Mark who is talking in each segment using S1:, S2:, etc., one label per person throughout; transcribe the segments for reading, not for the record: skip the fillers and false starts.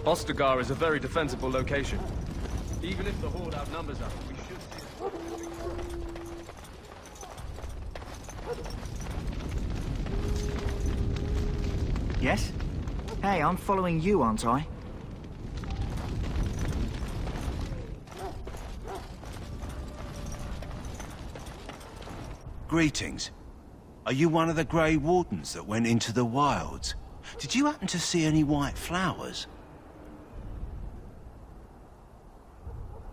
S1: Ostagar is a very defensible location. Even if the Horde outnumbers us, we should see...
S2: Yes? Hey, I'm following you, aren't I?
S3: Greetings. Are you one of the Grey Wardens that went into the wilds? Did you happen to see any white flowers?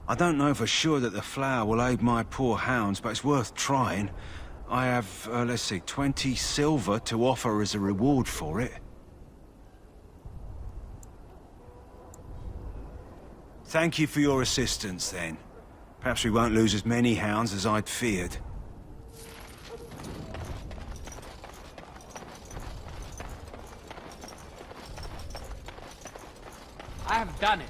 S3: I don't know for sure that the flower will aid my poor hounds, but it's worth trying. I have, let's see, 20 silver to offer as a reward for it. Thank you for your assistance, then. Perhaps we won't lose as many hounds as I'd feared.
S4: I have done it.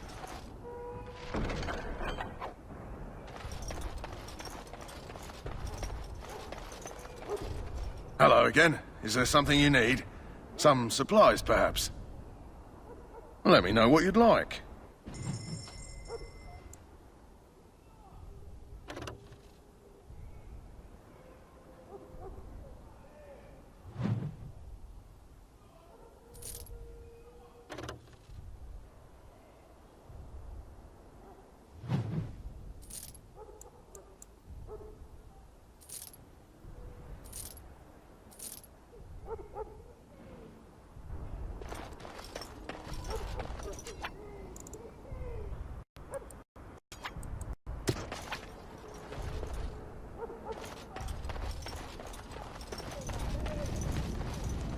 S5: Hello again. Is there something you need? Some supplies, perhaps? Let me know what you'd like.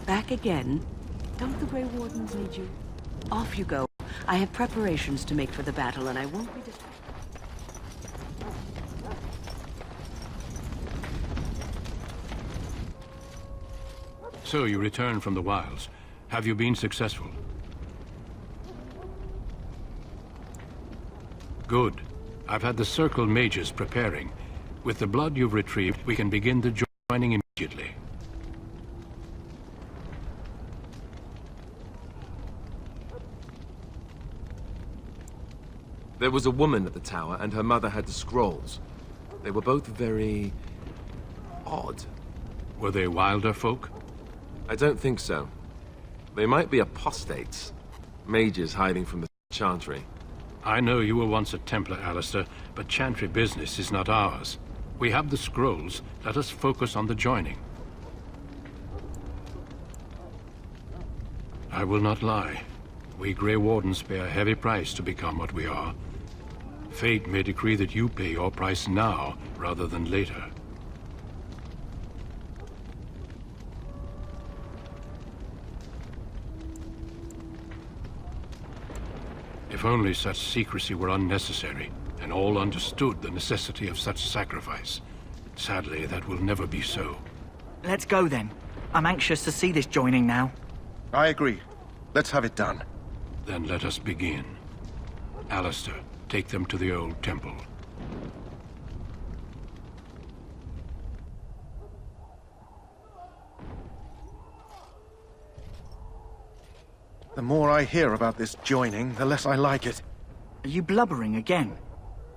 S6: Back again? Don't the Grey Wardens need you? Off you go. I have preparations to make for the battle, and I won't be distracted.
S7: So you return from the wilds. Have you been successful? Good. I've had the Circle mages preparing. With the blood you've retrieved, we can begin the joining immediately.
S8: There was a woman at the tower, and her mother had the scrolls. They were both very... odd.
S7: Were they wilder folk?
S8: I don't think so. They might be apostates. Mages hiding from the Chantry.
S7: I know you were once a Templar, Alistair, but Chantry business is not ours. We have the scrolls. Let us focus on the joining. I will not lie. We Grey Wardens pay a heavy price to become what we are. Fate may decree that you pay your price now, rather than later. If only such secrecy were unnecessary, and all understood the necessity of such sacrifice. Sadly, that will never be so.
S2: Let's go then. I'm anxious to see this joining now.
S5: I agree. Let's have it done.
S7: Then let us begin. Alistair, take them to the old temple.
S5: The more I hear about this joining, the less I like it.
S2: Are you blubbering again?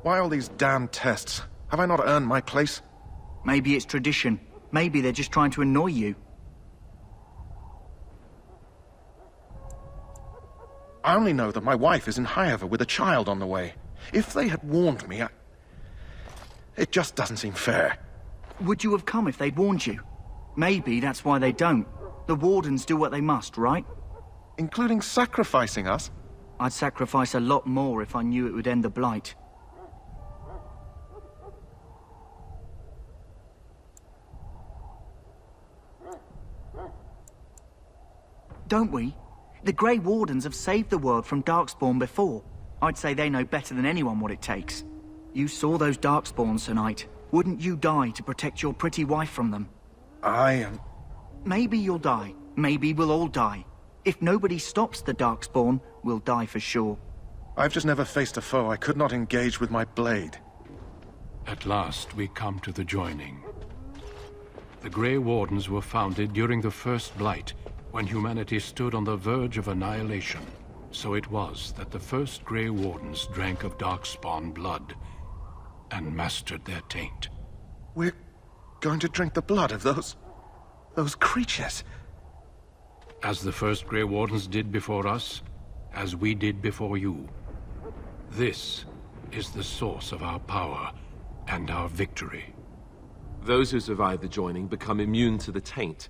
S5: Why all these damn tests? Have I not earned my place?
S2: Maybe it's tradition. Maybe they're just trying to annoy you.
S5: I only know that my wife is in Highever with a child on the way. If they had warned me, it just doesn't seem fair.
S2: Would you have come if they'd warned you? Maybe that's why they don't. The Wardens do what they must, right?
S5: Including sacrificing us?
S2: I'd sacrifice a lot more if I knew it would end the Blight. Don't we? The Grey Wardens have saved the world from Darkspawn before. I'd say they know better than anyone what it takes. You saw those Darkspawns tonight. Wouldn't you die to protect your pretty wife from them?
S5: I am...
S2: Maybe you'll die. Maybe we'll all die. If nobody stops the Darkspawn, we'll die for sure.
S5: I've just never faced a foe I could not engage with my blade.
S7: At last, we come to the joining. The Grey Wardens were founded during the First Blight, when humanity stood on the verge of annihilation. So it was that the first Grey Wardens drank of Darkspawn blood and mastered their taint.
S5: We're going to drink the blood of those creatures.
S7: As the first Grey Wardens did before us, as we did before you. This is the source of our power and our victory.
S8: Those who survive the joining become immune to the taint.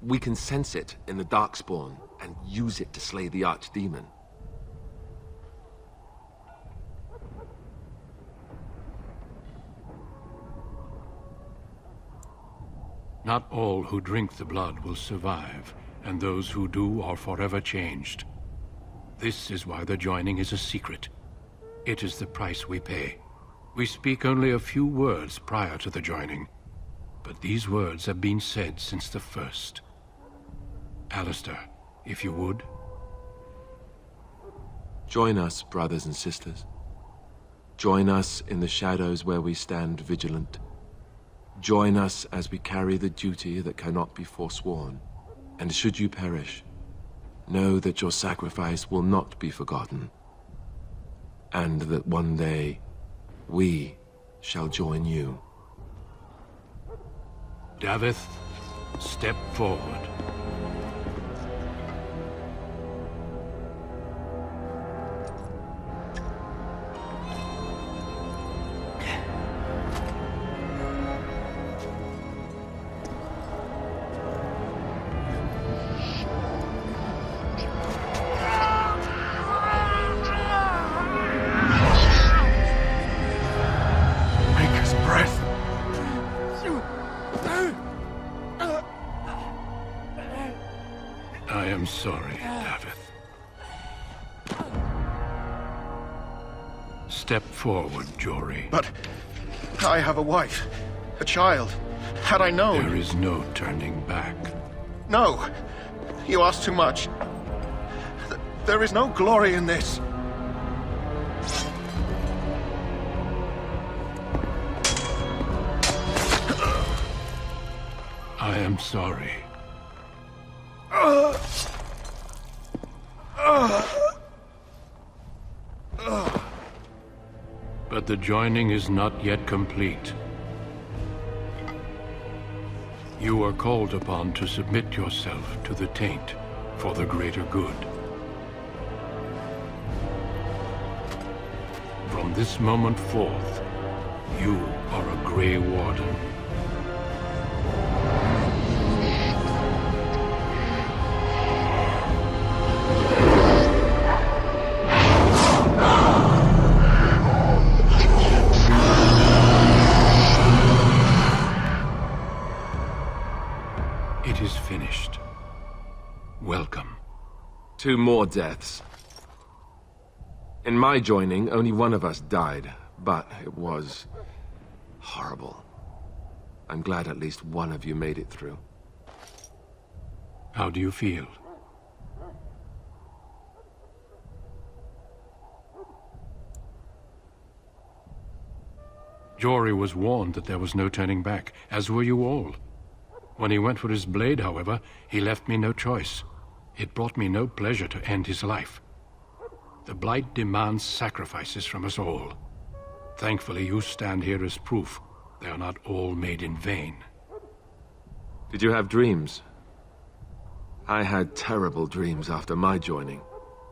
S8: We can sense it in the Darkspawn and use it to slay the Archdemon.
S7: Not all who drink the blood will survive, and those who do are forever changed. This is why the joining is a secret. It is the price we pay. We speak only a few words prior to the joining, but these words have been said since the first. Alistair, if you would.
S8: Join us, brothers and sisters. Join us in the shadows where we stand vigilant. Join us as we carry the duty that cannot be forsworn. And should you perish, know that your sacrifice will not be forgotten. And that one day, we shall join you.
S7: Davith, step forward.
S5: Maker's breath.
S7: I am sorry, Davith. Step forward, Jory.
S5: But I have a wife, a child. Had I known...
S7: There is no turning back.
S5: No! You ask too much. There is no glory in this.
S7: I am sorry. But the joining is not yet complete. You are called upon to submit yourself to the taint for the greater good. From this moment forth, you are a Grey Warden. It is finished. Welcome.
S8: 2 more deaths. In my joining, only one of us died, but it was horrible. I'm glad at least one of you made it through.
S7: How do you feel? Jory was warned that there was no turning back, as were you all. When he went for his blade, however, he left me no choice. It brought me no pleasure to end his life. The Blight demands sacrifices from us all. Thankfully, you stand here as proof they are not all made in vain.
S8: Did you have dreams? I had terrible dreams after my joining.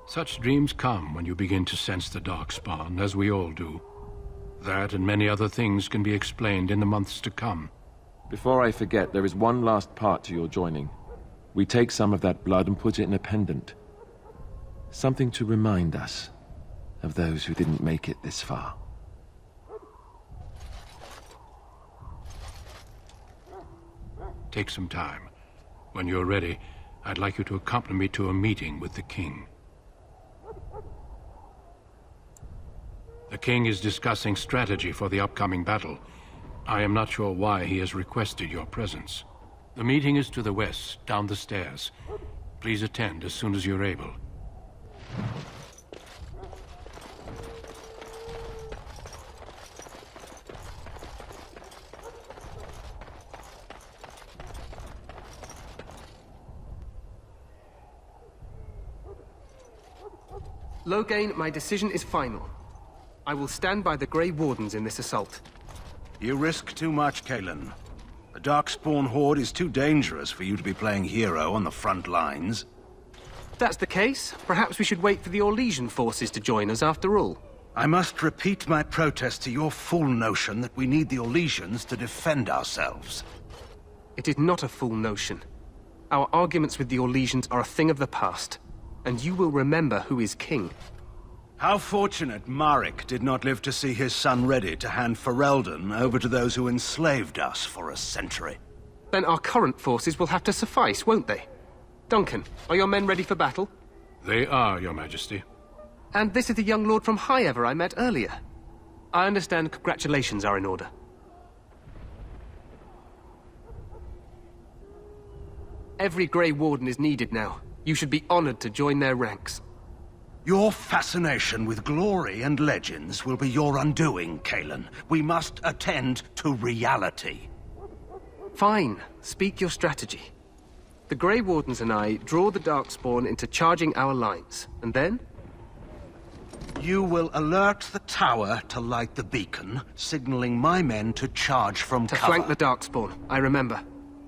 S7: Such dreams come when you begin to sense the Darkspawn, as we all do. That and many other things can be explained in the months to come.
S8: Before I forget, there is one last part to your joining. We take some of that blood and put it in a pendant. Something to remind us of those who didn't make it this far.
S7: Take some time. When you're ready, I'd like you to accompany me to a meeting with the King. The King is discussing strategy for the upcoming battle. I am not sure why he has requested your presence. The meeting is to the west, down the stairs. Please attend as soon as you're able.
S4: Loghain, my decision is final. I will stand by the Grey Wardens in this assault.
S3: You risk too much, Cailan. The Darkspawn Horde is too dangerous for you to be playing hero on the front lines.
S4: If that's the case, perhaps we should wait for the Orlesian forces to join us after all.
S3: I must repeat my protest to your fool notion that we need the Orlesians to defend ourselves.
S4: It is not a fool notion. Our arguments with the Orlesians are a thing of the past, and you will remember who is king.
S3: How fortunate Marek did not live to see his son ready to hand Ferelden over to those who enslaved us for a century.
S4: Then our current forces will have to suffice, won't they? Duncan, are your men ready for battle?
S7: They are, Your Majesty.
S4: And this is the young lord from Highever I met earlier. I understand congratulations are in order. Every Grey Warden is needed now. You should be honored to join their ranks.
S3: Your fascination with glory and legends will be your undoing, Cailan. We must attend to reality.
S4: Fine. Speak your strategy. The Grey Wardens and I draw the Darkspawn into charging our lines, and then?
S3: You will alert the tower to light the beacon, signaling my men to charge from
S4: To
S3: cover.
S4: flank the Darkspawn, I remember.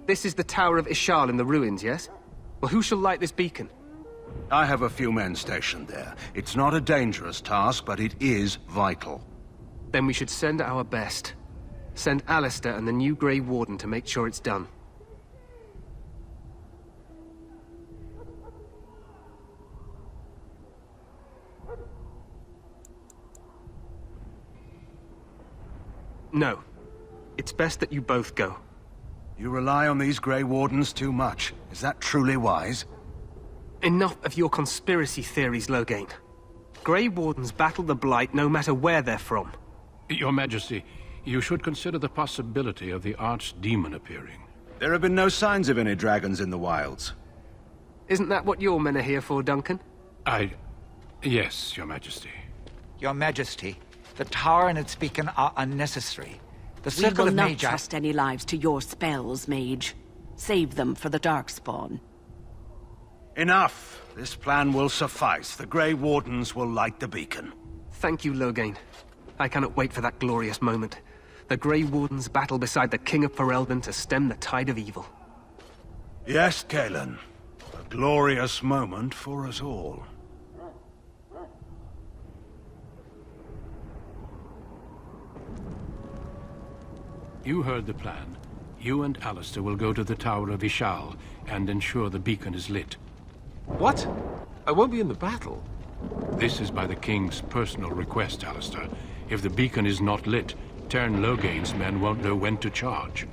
S4: This is the Tower of Ishal in the ruins, yes? Well, who shall light this beacon?
S3: I have a few men stationed there. It's not a dangerous task, but it is vital.
S4: Then we should send our best. Send Alistair and the new Grey Warden to make sure it's done. No. It's best that you both go.
S3: You rely on these Grey Wardens too much. Is that truly wise?
S4: Enough of your conspiracy theories, Loghain. Grey Wardens battle the Blight no matter where they're from.
S7: Your Majesty, you should consider the possibility of the Archdemon appearing.
S3: There have been no signs of any dragons in the wilds.
S4: Isn't that what your men are here for, Duncan?
S7: Yes, Your Majesty.
S9: Your Majesty, the tower and its beacon are unnecessary. The
S6: We
S9: Circle
S6: will
S9: of
S6: not
S9: Magi...
S6: trust any lives to your spells, Mage. Save them for the Darkspawn.
S3: Enough! This plan will suffice. The Grey Wardens will light the beacon.
S4: Thank you, Loghain. I cannot wait for that glorious moment. The Grey Wardens battle beside the King of Ferelden to stem the tide of evil.
S3: Yes, Cailan. A glorious moment for us all.
S7: You heard the plan. You and Alistair will go to the Tower of Ishal and ensure the beacon is lit.
S8: What? I won't be in the battle.
S7: This is by the King's personal request, Alistair. If the beacon is not lit, Tern Loghain's men won't know when to charge.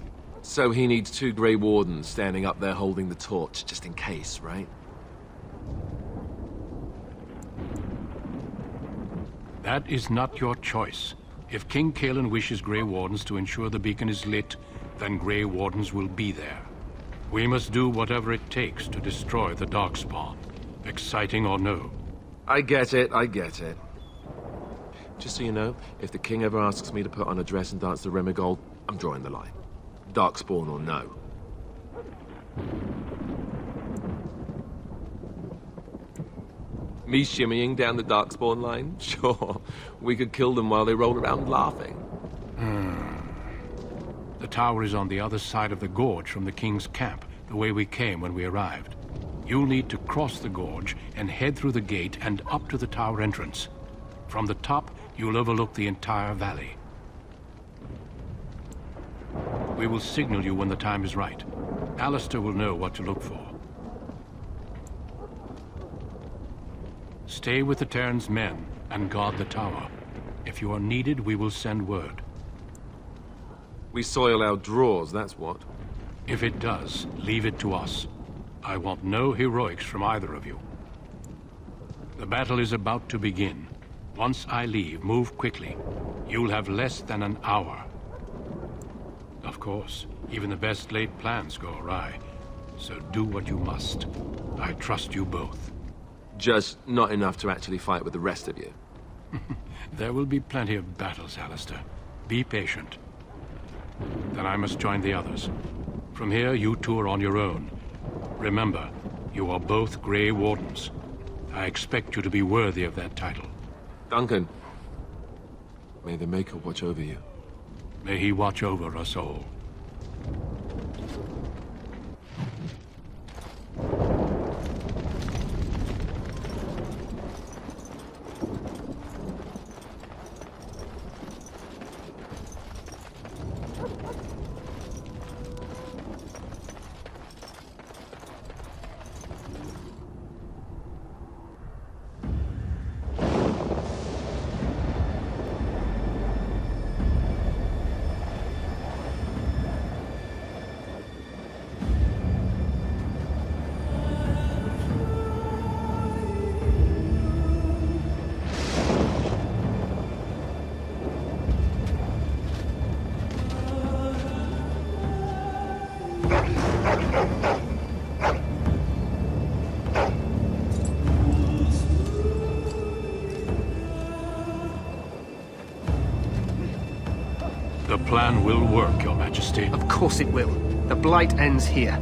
S8: So he needs 2 Grey Wardens standing up there holding the torch, just in case, right?
S7: That is not your choice. If King Cailan wishes Grey Wardens to ensure the beacon is lit, then Grey Wardens will be there. We must do whatever it takes to destroy the Darkspawn, exciting or no.
S8: I get it, I get it. Just so you know, if the King ever asks me to put on a dress and dance the Remigold, I'm drawing the line. Darkspawn or no. Me shimmying down the Darkspawn line? Sure. We could kill them while they roll around laughing.
S7: The tower is on the other side of the gorge from the King's camp, the way we came when we arrived. You'll need to cross the gorge and head through the gate and up to the tower entrance. From the top, you'll overlook the entire valley. We will signal you when the time is right. Alistair will know what to look for. Stay with the Terran's men and guard the tower. If you are needed, we will send word.
S8: We soil our drawers, that's what.
S7: If it does, leave it to us. I want no heroics from either of you. The battle is about to begin. Once I leave, move quickly. You'll have less than an hour. Of course, even the best laid plans go awry. So do what you must. I trust you both.
S8: Just not enough to actually fight with the rest of you.
S7: There will be plenty of battles, Alistair. Be patient. Then I must join the others. From here, you two are on your own. Remember, you are both Grey Wardens. I expect you to be worthy of that title.
S8: Duncan, may the Maker watch over you.
S7: May he watch over us all. The plan will work, Your Majesty.
S4: Of course it will. The Blight ends here.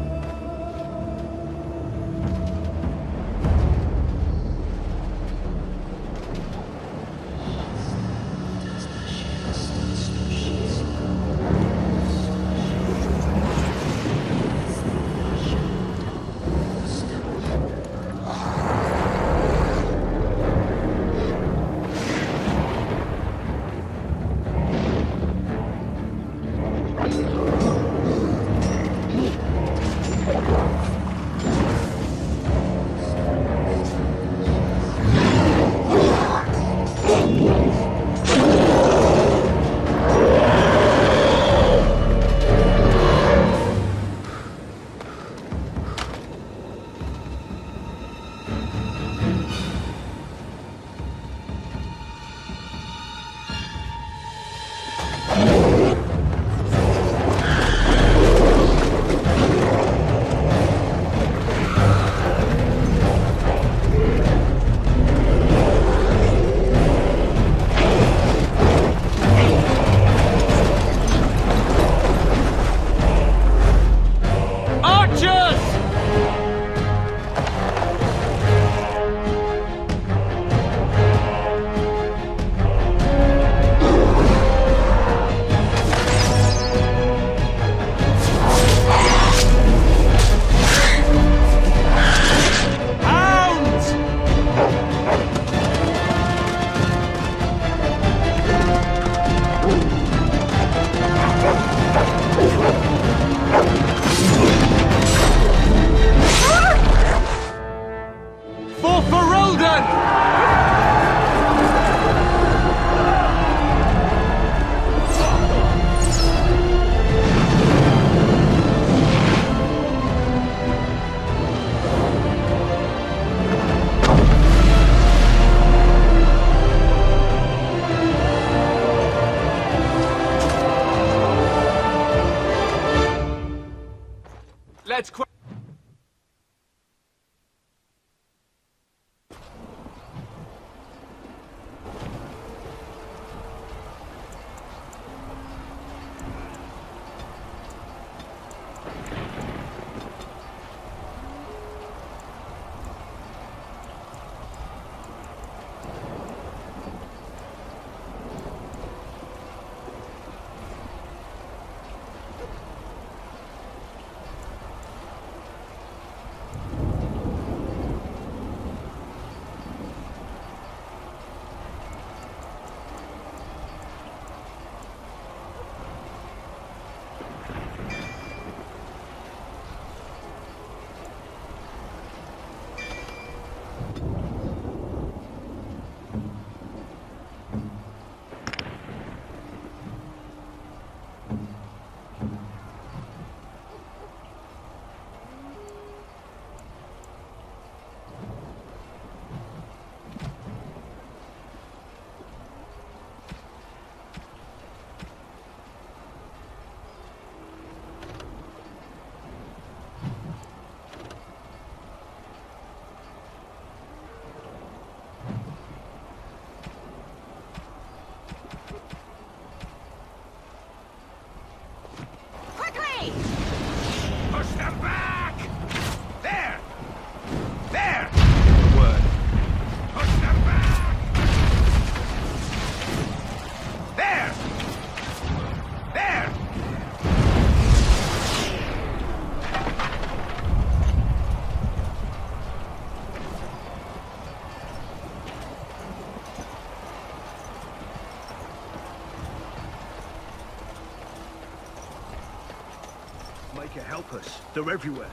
S3: help us. They're everywhere.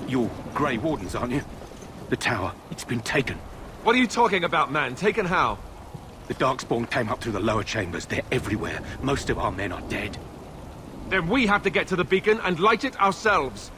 S3: You're Grey Wardens, aren't you? The tower, it's been taken.
S10: What are you talking about, man? Taken how?
S3: The Darkspawn came up through the lower chambers. They're everywhere. Most of our men are dead.
S10: Then we have to get to the beacon and light it ourselves.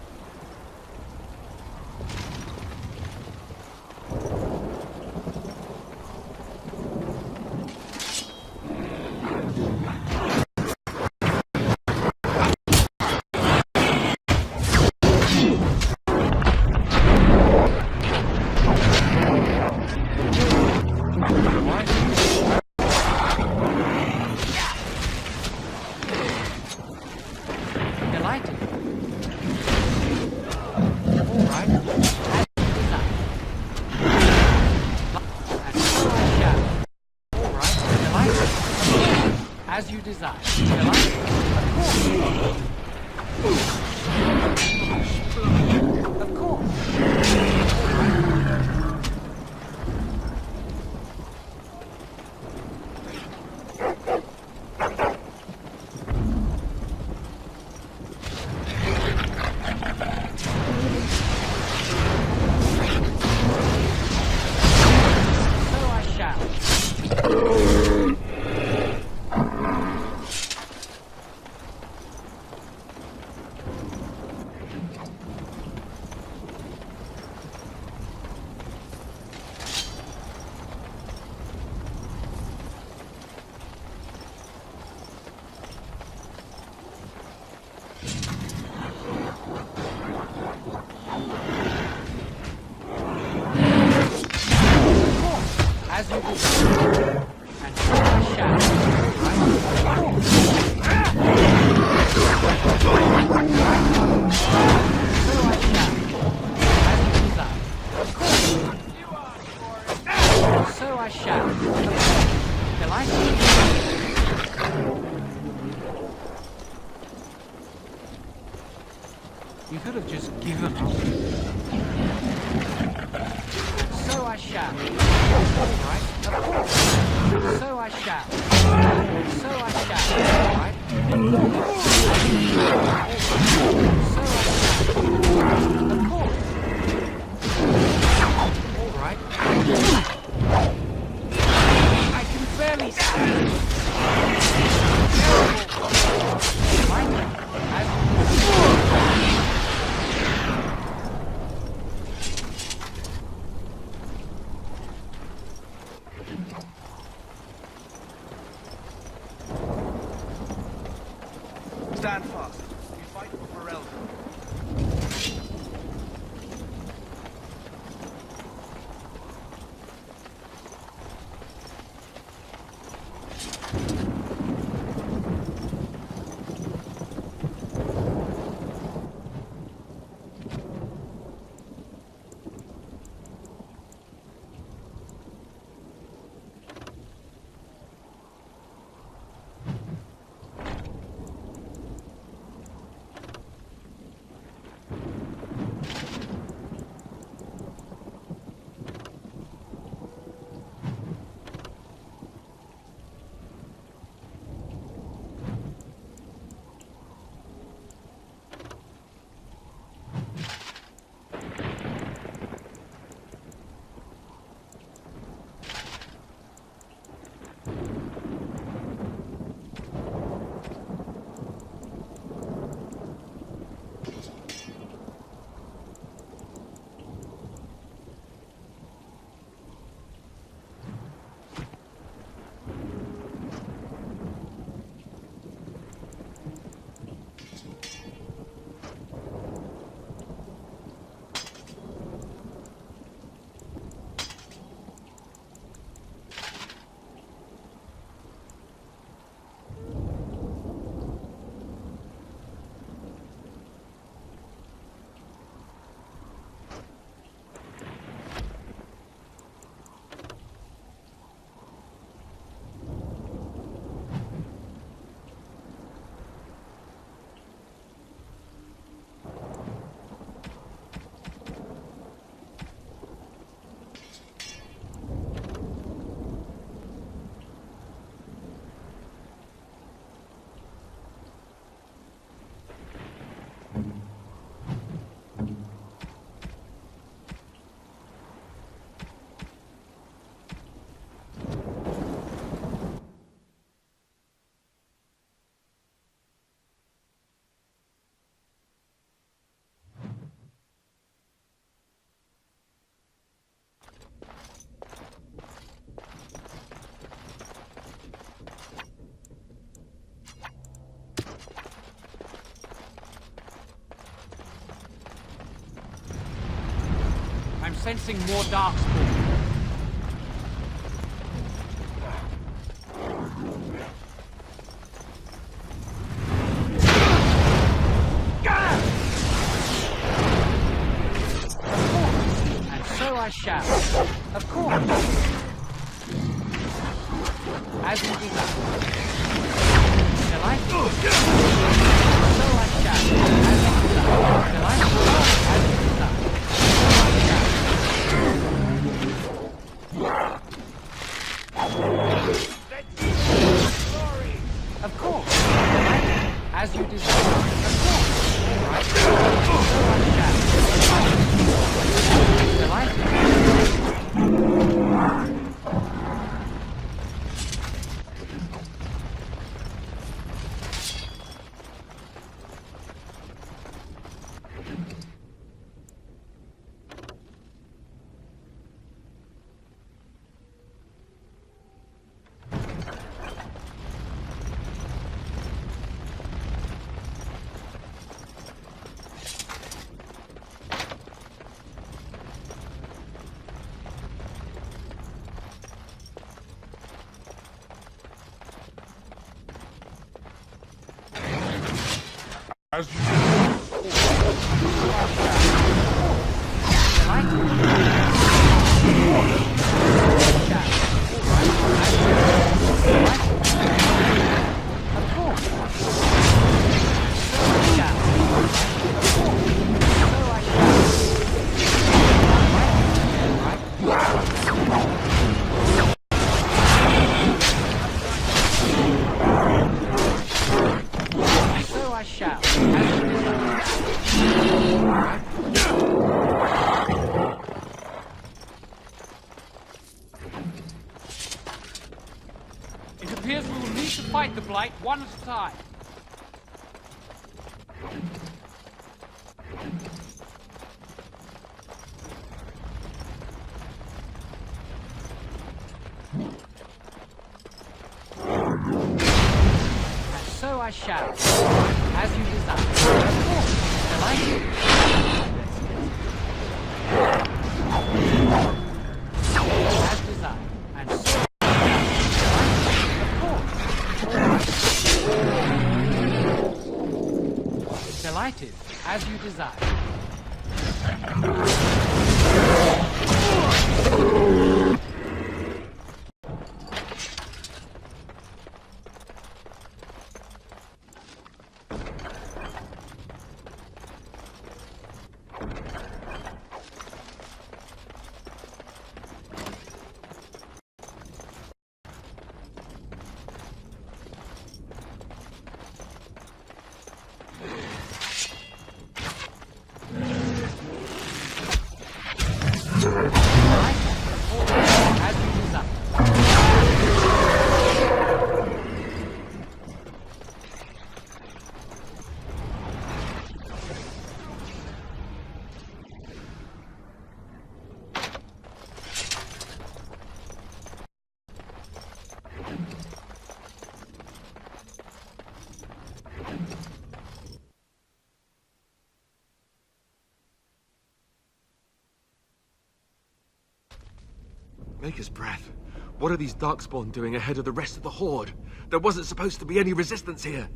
S11: As you desire. Of course. So I shall. As you desire. And so I shall. So I shall. As you desire. Of course. So I shall. Delighted. You could have just given up. So I shall. All right, of course. So I shall. So I shall. All right. So I shall. Of course. All right. I can barely stand. Right?
S1: Stand fast. We fight for Ferelden.
S11: sensing more darkspawn. And so I shall. Of course. As you desire. Shall I? So I shall. As you desire. Shall I? As you desire. Of course. As you desire. Of course. All right. So I shall. Shall I?
S5: As you...
S11: It appears we will need to fight the Blight one at a time. And so I shall, as you desire. Of course, shall I? As desired, and so. Delighted, as you desire.
S8: Maker's breath. What are these Darkspawn doing ahead of the rest of the Horde? There wasn't supposed to be any resistance here.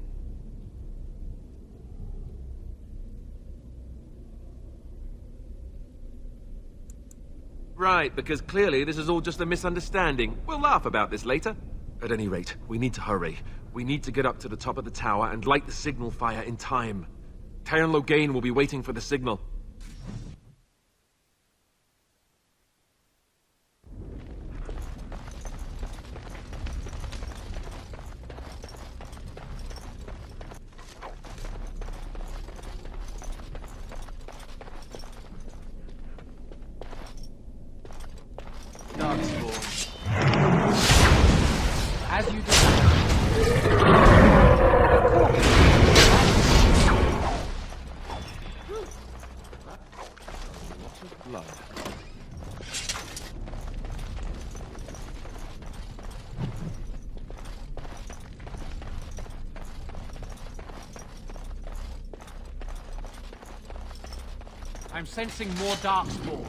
S8: Right, because clearly this is all just a misunderstanding. We'll laugh about this later. At any rate, we need to hurry. We need to get up to the top of the tower and light the signal fire in time. Teyrn Loghain will be waiting for the signal.
S11: As you desire.
S8: Blood.
S11: I'm sensing more Darkspawn.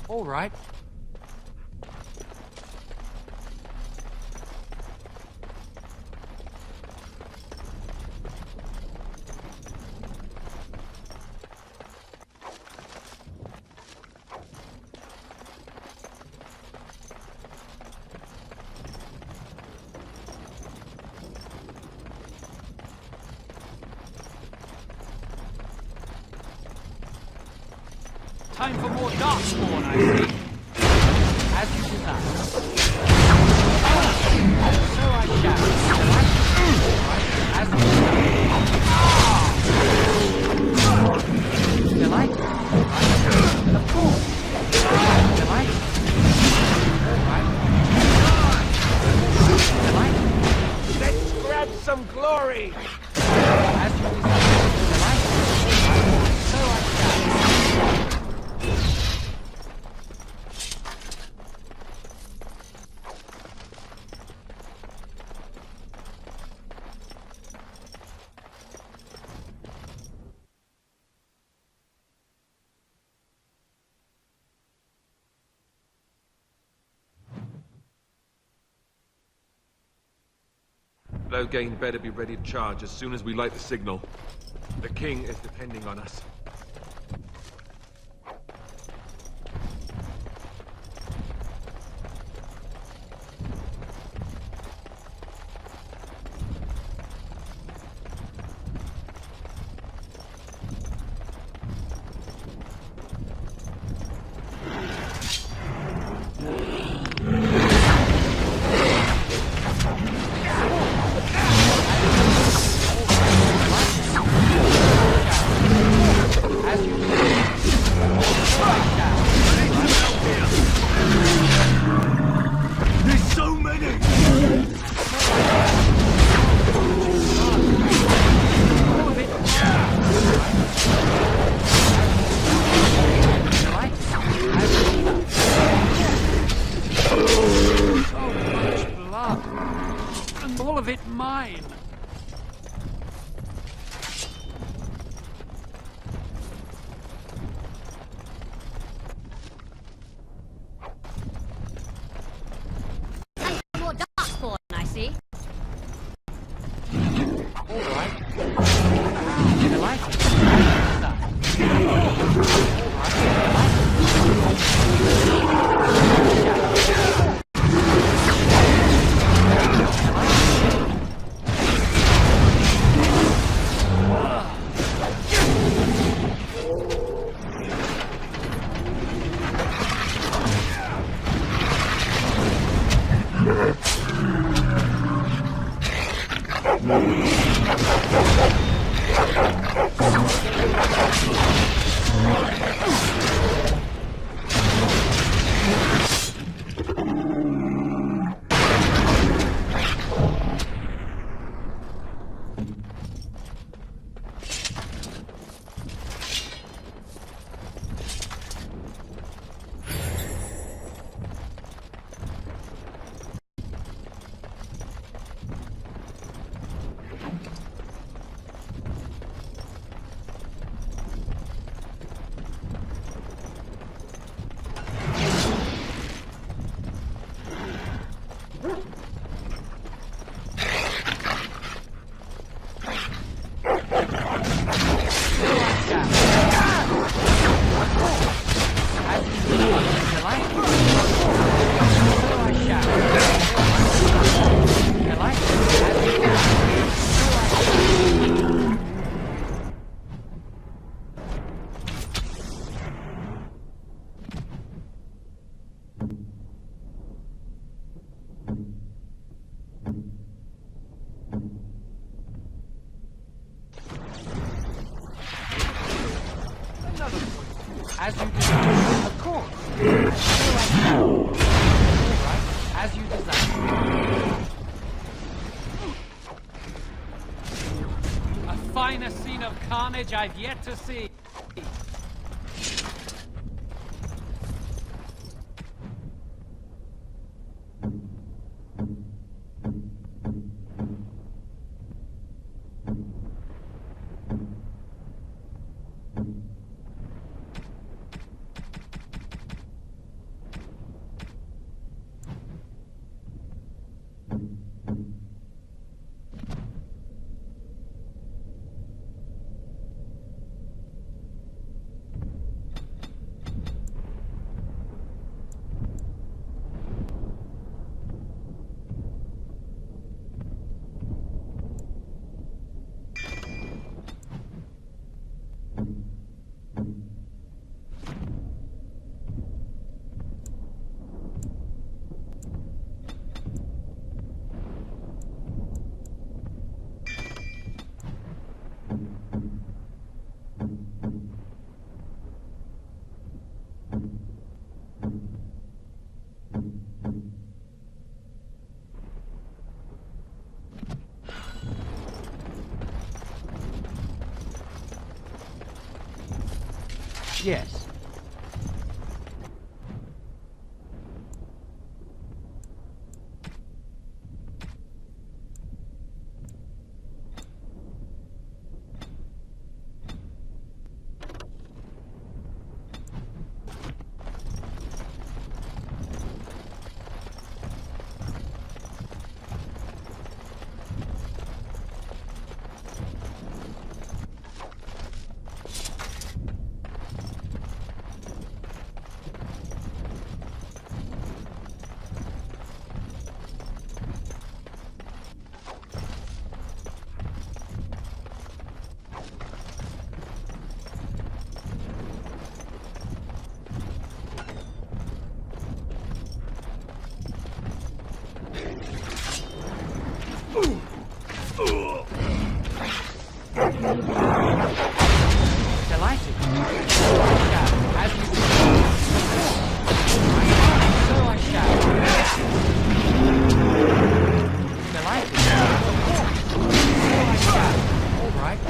S11: All right. Time for more Darkspawn, I see. As you desire. So I shall. As you desire. Delight? Of course. Delight? All right. Delight?
S10: Let's grab some glory!
S11: As you desire. Delight? So I shall.
S10: Loghain better be ready to charge as soon as we light the signal. The king is depending on us.
S11: As you desire. Of course. So I shall. All right. As you desire. A finer scene of carnage I've yet to see. Yes. Delighted. As you so I shall. Delighted. So I shall. All right.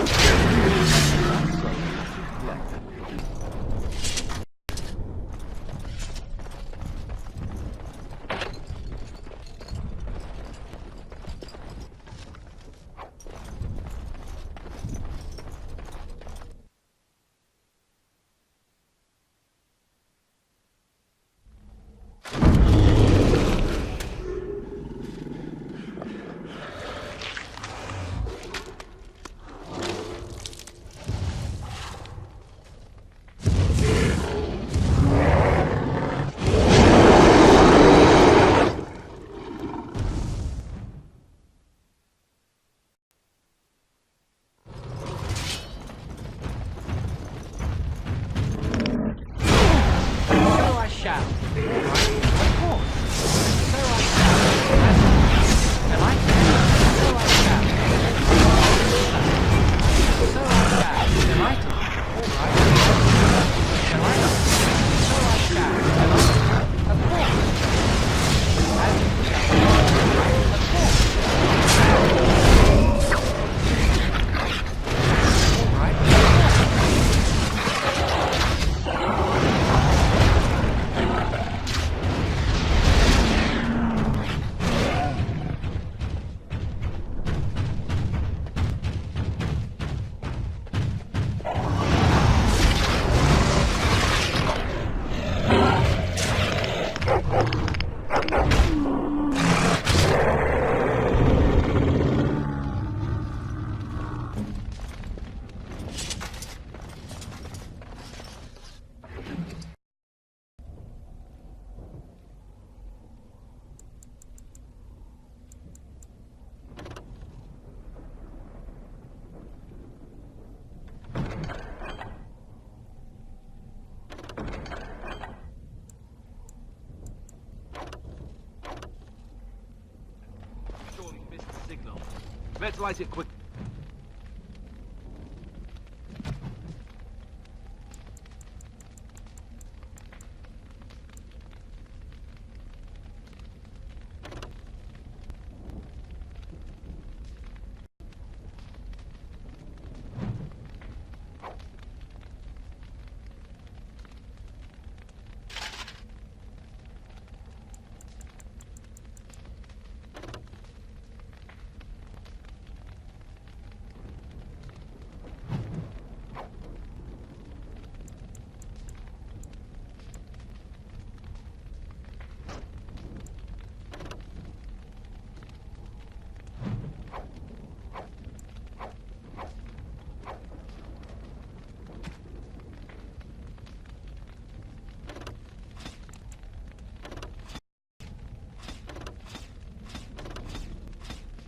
S10: Let's light it quick.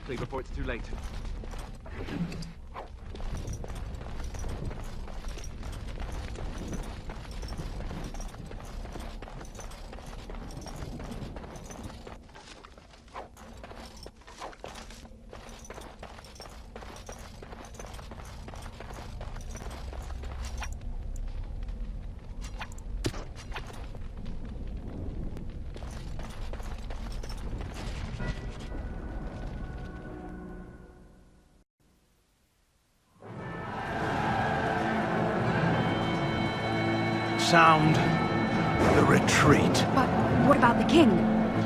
S10: quickly before it's too late.
S12: Sound the retreat.
S13: But what about the king?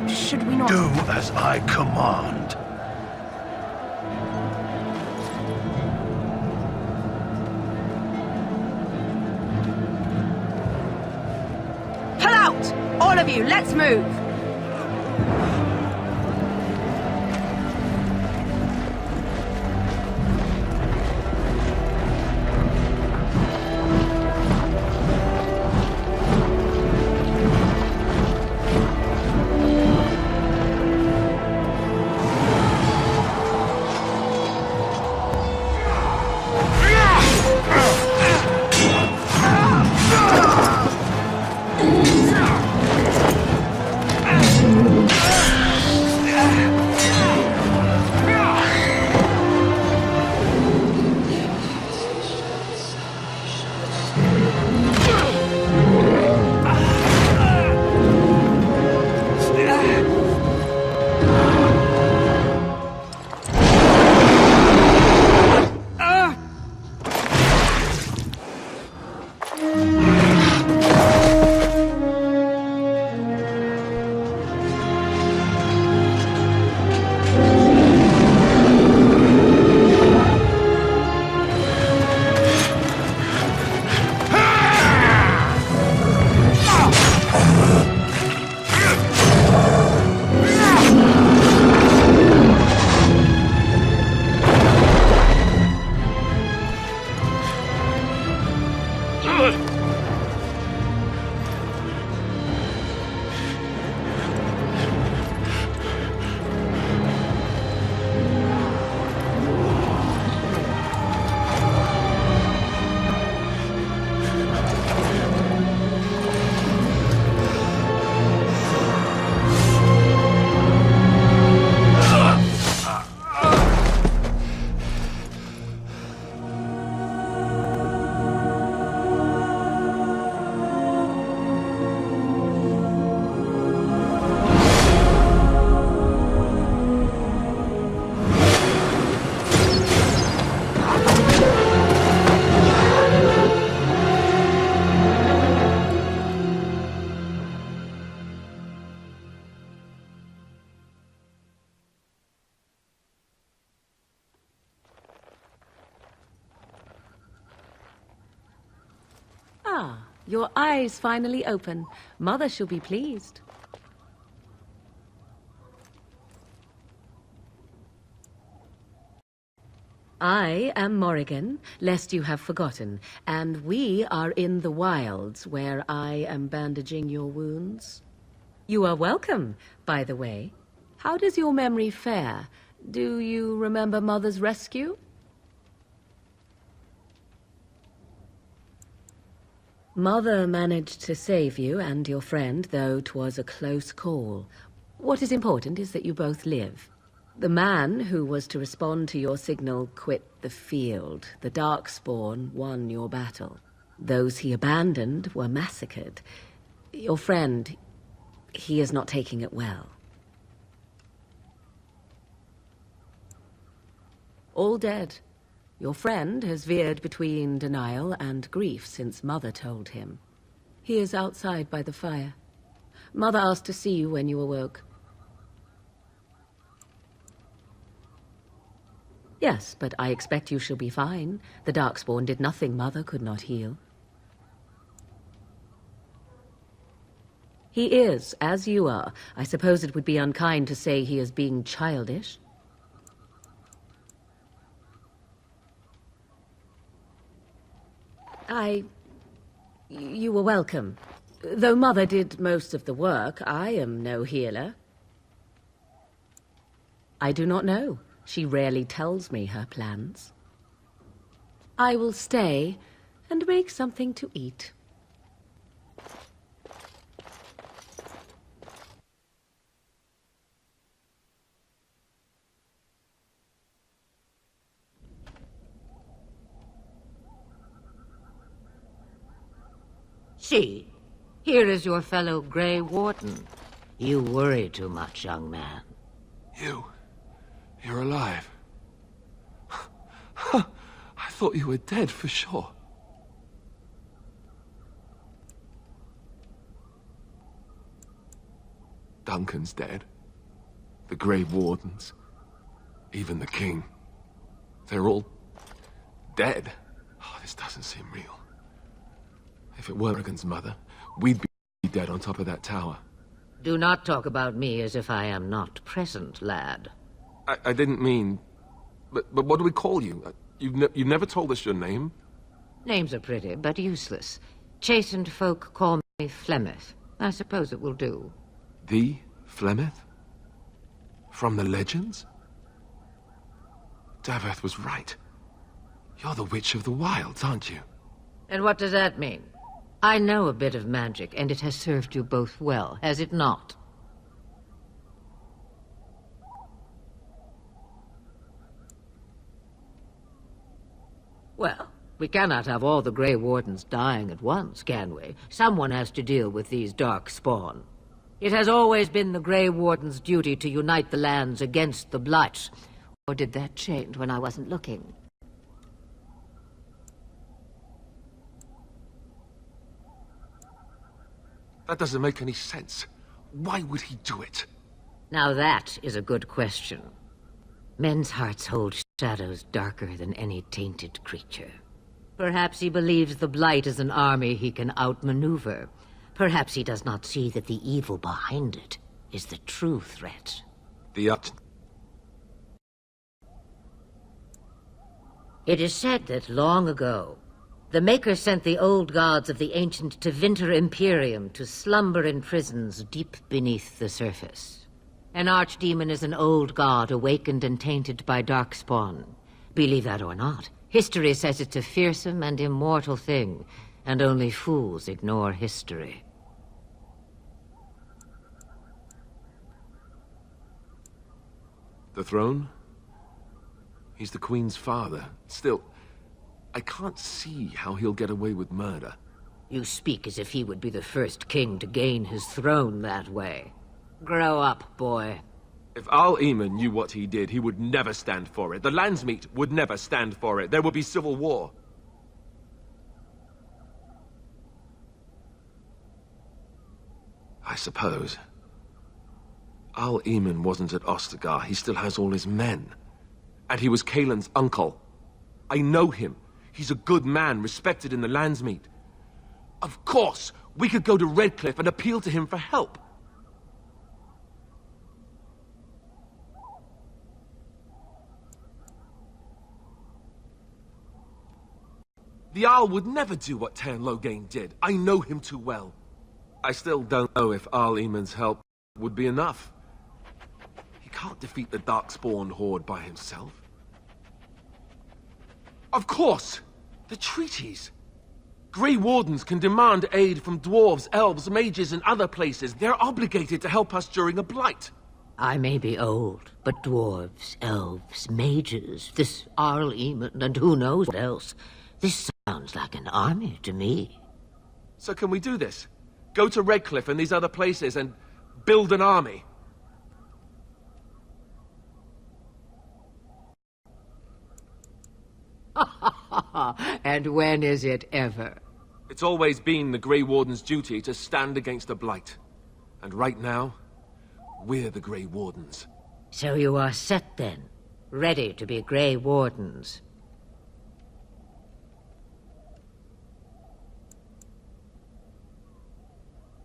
S13: Should we not...
S12: Do as I command.
S6: Pull out! All of you, let's move! Ah, your eyes finally open. Mother shall be pleased. I am Morrigan, lest you have forgotten, and we are in the wilds where I am bandaging your wounds. You are welcome, by the way. How does your memory fare? Do you remember Mother's rescue? Mother managed to save you and your friend, though 'twas a close call. What is important is that you both live. The man who was to respond to your signal quit the field. The Darkspawn won your battle. Those he abandoned were massacred. Your friend, he is not taking it well. All dead. Your friend has veered between denial and grief since Mother told him. He is outside by the fire. Mother asked to see you when you awoke. Yes, but I expect you shall be fine. The Darkspawn did nothing Mother could not heal. He is, as you are. I suppose it would be unkind to say he is being childish. You were welcome. Though Mother did most of the work, I am no healer. I do not know. She rarely tells me her plans. I will stay and make something to eat.
S14: See, here is your fellow Grey Warden. You worry too much, young man.
S8: You're alive. I thought you were dead for sure. Duncan's dead. The Grey Wardens. Even the King. They're all dead. Oh, this doesn't seem real. If it were Regan's mother, we'd be dead on top of that tower.
S14: Do not talk about me as if I am not present, lad.
S8: I didn't mean... But what do we call you? You've never told us your name?
S14: Names are pretty, but useless. Chastened folk call me Flemeth. I suppose it will do.
S8: The Flemeth? From the legends? Daveth was right. You're the Witch of the Wilds, aren't you?
S14: And what does that mean? I know a bit of magic, and it has served you both well, has it not? Well, we cannot have all the Grey Wardens dying at once, can we? Someone has to deal with these dark spawn. It has always been the Grey Warden's duty to unite the lands against the Blight. Or did that change when I wasn't looking?
S8: That doesn't make any sense. Why would he do it?
S14: Now that is a good question. Men's hearts hold shadows darker than any tainted creature. Perhaps he believes the Blight is an army he can outmaneuver. Perhaps he does not see that the evil behind it is the true threat. It is said that long ago, the Maker sent the old gods of the ancient Tevinter Imperium to slumber in prisons deep beneath the surface. An archdemon is an old god awakened and tainted by darkspawn. Believe that or not, history says it's a fearsome and immortal thing, and only fools ignore history.
S8: The throne? He's the Queen's father. Still, I can't see how he'll get away with murder.
S14: You speak as if he would be the first king to gain his throne that way. Grow up, boy.
S10: If Al Eamon knew what he did, he would never stand for it. The Landsmeet would never stand for it. There would be civil war.
S8: I suppose. Al Eamon wasn't at Ostagar. He still has all his men.
S10: And he was Kaelin's uncle. I know him. He's a good man, respected in the Landsmeet. Of course, we could go to Redcliffe and appeal to him for help. The Arl would never do what Tairn Loghain did. I know him too well.
S8: I still don't know if Al Eamon's help would be enough. He can't defeat the Darkspawn horde by himself.
S10: Of course! The treaties! Grey Wardens can demand aid from dwarves, elves, mages, and other places. They're obligated to help us during a blight.
S14: I may be old, but dwarves, elves, mages, this Arl Eamon, and who knows what else. This sounds like an army to me.
S10: So can we do this? Go to Redcliffe and these other places and build an army?
S14: And when is it ever?
S10: It's always been the Grey Warden's duty to stand against the Blight. And right now, we're the Grey Wardens.
S14: So you are set then, ready to be Grey Wardens.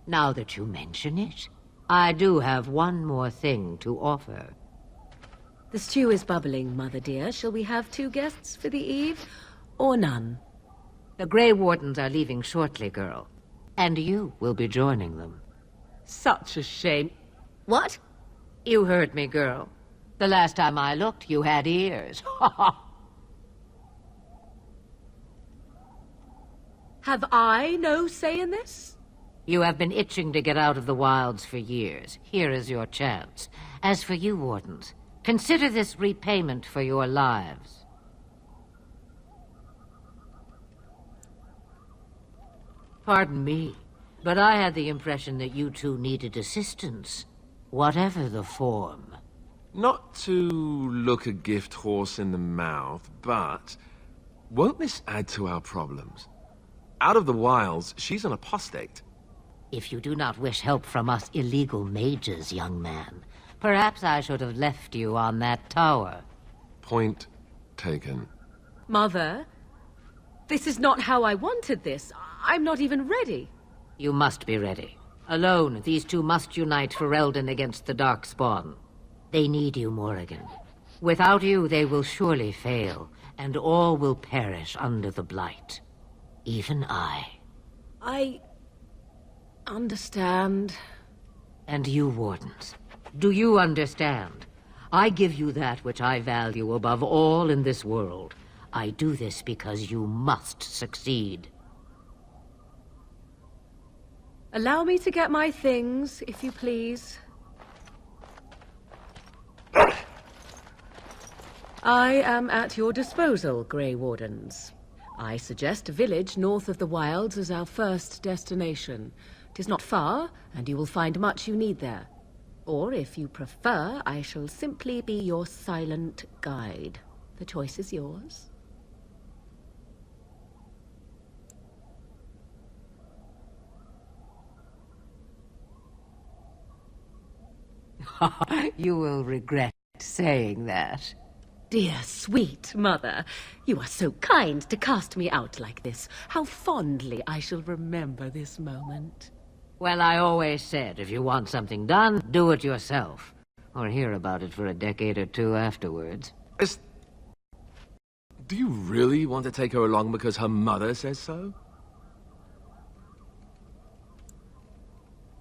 S14: Now that you mention it, I do have one more thing to offer.
S6: The stew is bubbling, Mother dear. Shall we have 2 guests for the eve, or none?
S14: The Grey Wardens are leaving shortly, girl. And you will be joining them.
S6: Such a shame. What?
S14: You heard me, girl. The last time I looked, you had ears.
S6: Have I no say in this?
S14: You have been itching to get out of the wilds for years. Here is your chance. As for you, Wardens, consider this repayment for your lives. Pardon me, but I had the impression that you two needed assistance, whatever the form.
S8: Not to look a gift horse in the mouth, but won't this add to our problems? Out of the wilds, she's an apostate.
S14: If you do not wish help from us illegal mages, young man, perhaps I should have left you on that tower.
S8: Point taken.
S6: Mother, this is not how I wanted this. I'm not even ready.
S14: You must be ready. Alone, these two must unite Ferelden against the Darkspawn. They need you, Morrigan. Without you, they will surely fail, and all will perish under the Blight. Even I.
S6: I understand.
S14: And you, Wardens, do you understand? I give you that which I value above all in this world. I do this because you must succeed.
S6: Allow me to get my things, if you please. I am at your disposal, Grey Wardens. I suggest a village north of the wilds as our first destination. 'Tis not far, and you will find much you need there. Or, if you prefer, I shall simply be your silent guide. The choice is yours.
S14: You will regret saying that.
S6: Dear, sweet mother, you are so kind to cast me out like this. How fondly I shall remember this moment.
S14: Well, I always said, if you want something done, do it yourself. Or hear about it for a decade or two afterwards.
S8: Do you really want to take her along because her mother says so?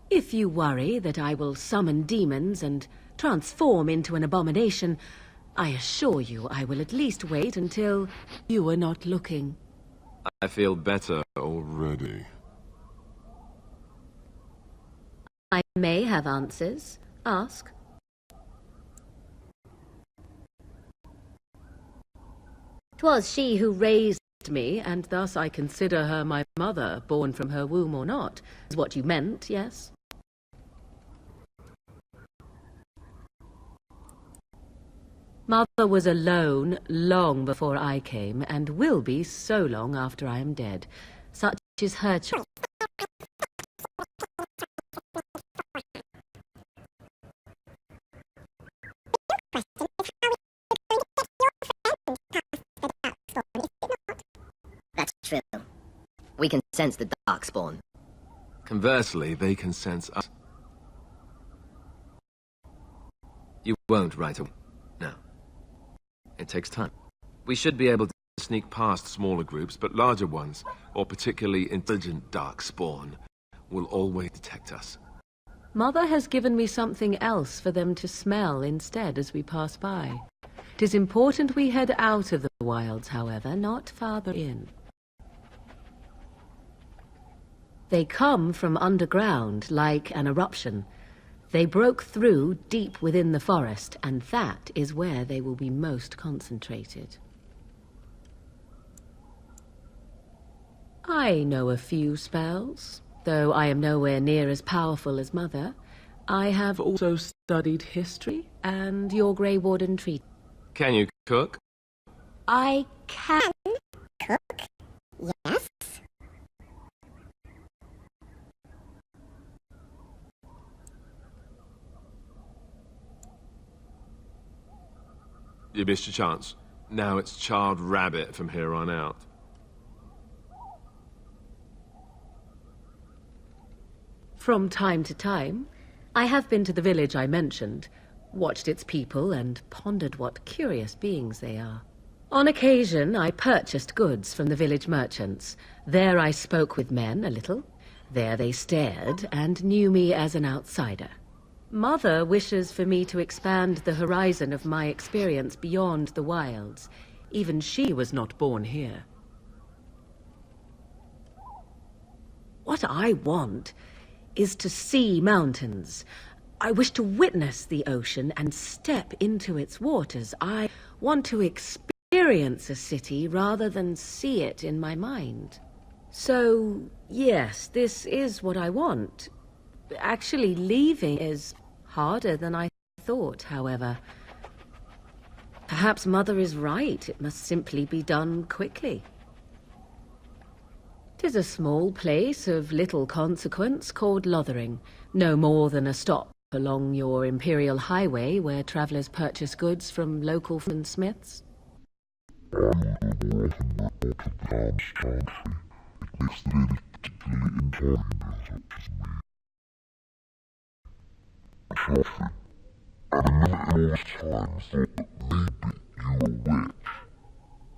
S6: If you worry that I will summon demons and transform into an abomination, I assure you I will at least wait until you are not looking.
S8: I feel better already.
S6: I may have answers. Ask. 'Twas she who raised me, and thus I consider her my mother, born from her womb or not. Is what you meant, yes? Mother was alone long before I came, and will be so long after I am dead. Such is her choice.
S15: That's true. We can sense the Darkspawn.
S8: Conversely, they can sense us. You won't right away. No. It takes time. We should be able to sneak past smaller groups, but larger ones, or particularly intelligent Darkspawn, will always detect us.
S6: Mother has given me something else for them to smell instead as we pass by. 'Tis important we head out of the wilds, however, not farther in. They come from underground, like an eruption. They broke through deep within the forest, and that is where they will be most concentrated. I know a few spells, though I am nowhere near as powerful as Mother. I have also studied history and your Grey Warden treat.
S8: Can you cook?
S15: I can cook, yes.
S8: You missed your chance. Now it's charred rabbit from here on out.
S6: From time to time, I have been to the village I mentioned, watched its people, and pondered what curious beings they are. On occasion, I purchased goods from the village merchants. There I spoke with men a little. There they stared and knew me as an outsider. Mother wishes for me to expand the horizon of my experience beyond the wilds. Even she was not born here. What I want is to see mountains. I wish to witness the ocean and step into its waters. I want to experience a city rather than see it in my mind. So, yes, this is what I want. Actually, leaving is harder than I thought, however. Perhaps Mother is right. It must simply be done quickly. 'Tis a small place of little consequence called Lothering, no more than a stop along your Imperial Highway where travelers purchase goods from local smiths.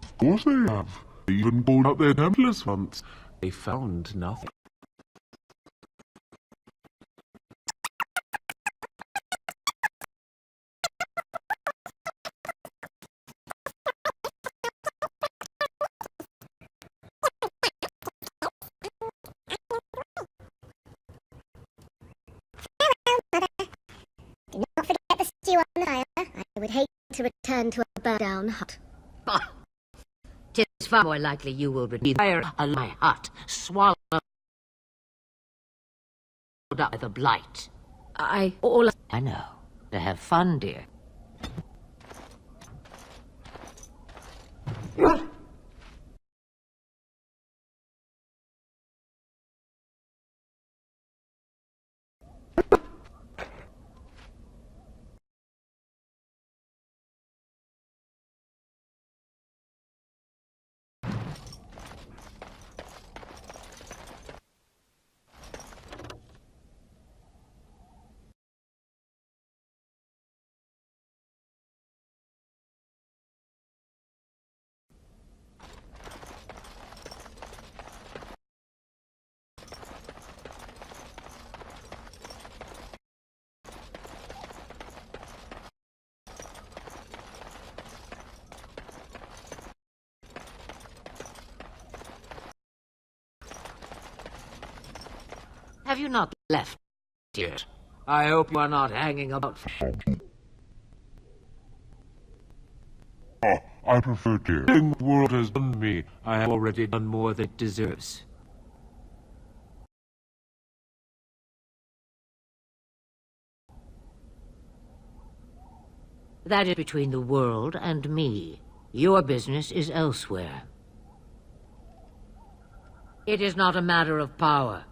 S16: Of course they have. They even called out their Templars once. They found nothing.
S15: Do not forget the stew on the fire. I would hate to return to a burnt-down hut.
S14: Bah! 'Tis far more likely you will retire a my hut, swallowed up by the blight. I know. To have fun, dear. Have you not left yet? I hope you are not hanging about for something.
S16: I prefer to. The world has done me. I have already done more than it deserves.
S14: That is between the world and me. Your business is elsewhere. It is not a matter of power.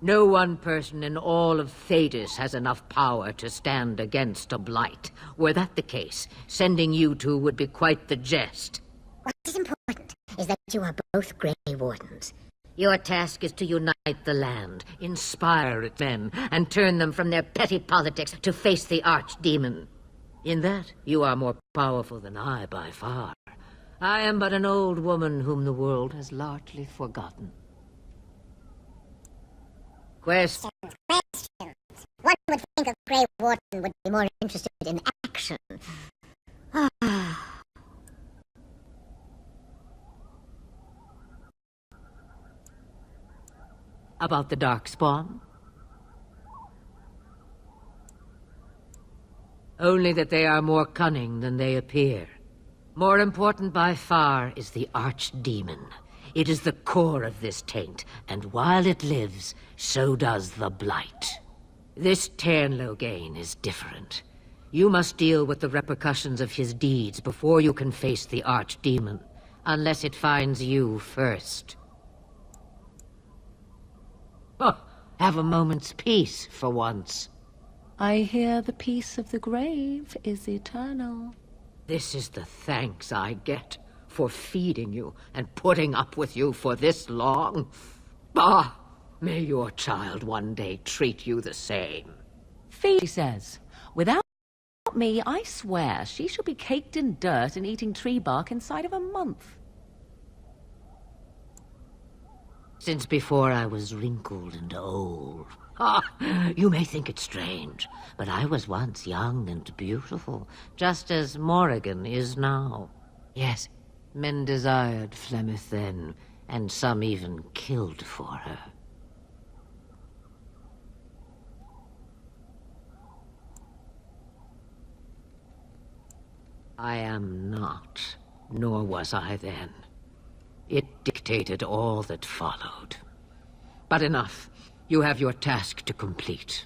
S14: No one person in all of Thedas has enough power to stand against a blight. Were that the case, sending you two would be quite the jest.
S15: What is important is that you are both Grey Wardens. Your task is to unite the land,
S14: Inspire its men, and turn them from their petty politics to face the archdemon. In that, you are more powerful than I by far. I am but an old woman whom the world has largely forgotten.
S15: Questions. One would think a Grey Warden would be more interested in action.
S14: About the Darkspawn? Only that they are more cunning than they appear. More important by far is the Archdemon. It is the core of this taint, and while it lives, so does the Blight. This Teyrn Loghain is different. You must deal with the repercussions of his deeds before you can face the Archdemon, unless it finds you first. Oh, have a moment's peace for once.
S6: I hear the peace of the grave is eternal.
S14: This is the thanks I get for feeding you and putting up with you for this long. Ah, may your child one day treat you the same.
S6: Feed, she says. Without me, I swear she shall be caked in dirt and eating tree bark inside of a month.
S14: Since before I was wrinkled and old. You may think it strange, but I was once young and beautiful, just as Morrigan is now. Yes, men desired Flemeth then, and some even killed for her. I am not, nor was I then. It dictated all that followed. But enough. You have your task to complete.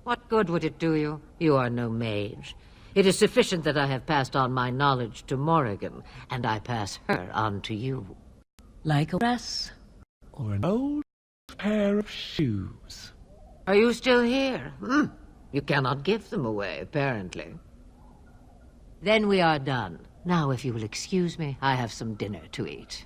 S14: What good would it do you? You are no mage. It is sufficient that I have passed on my knowledge to Morrigan, and I pass her on to you.
S6: Like a dress
S16: or an old pair of shoes.
S14: Are you still here? You cannot give them away, apparently. Then we are done. Now, if you will excuse me, I have some dinner to eat.